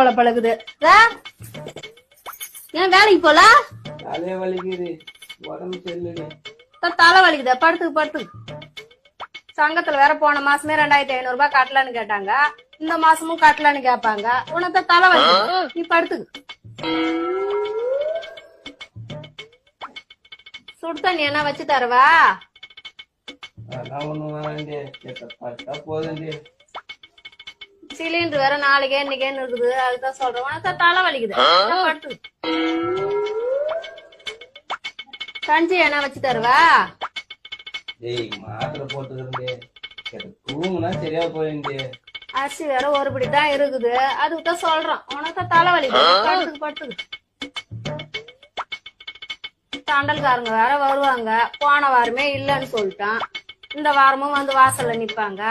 போல பழகுது. ஏன் வேலைக்கு போல? தலை வலிக்குது, உடம்பு சரியில்லை. தலை வலிக்குதா? படுத்துக்கு. சங்கத்துல வேற போன மாசமே 2500 ரூபாய் கட்டலன்னு கேட்டாங்க. இந்த மாசமும் கட்டலன்னு கேட்பாங்க. உனக்கு தலை வலிக்குது, நீ படுத்துக்கு. சுடு தண்ணி என்ன வச்சு தரவா? அதெல்லாம் ஒண்ணும் வேணாண்டி, பட்டா போதுண்டி. சிலிண்டர் வேற நாளைக்கே இன்னைக்கேன்னு இருக்குது. அதுதான் சொல்றேன். உனக்கு தலை வலிக்குது, படுத்து. கஞ்சி என்ன வச்சு தருவா? டேய் மாத்திரை போட்டுக்கிறேன்டி, தூங்குனா சரியா போயிண்டி. அரிசி வேற ஒருபடி தான் இருக்குது. அதுதான் சொல்றோம். உனக்கு தலை வலிக்குது, படுத்துக்கு. தண்டல்காரங்க வேற வருவாங்க. போன வாரமே இல்லன்னு சொல்லிட்டான். இந்த வாரமும் வந்து வாசல்ல நிப்பாங்க.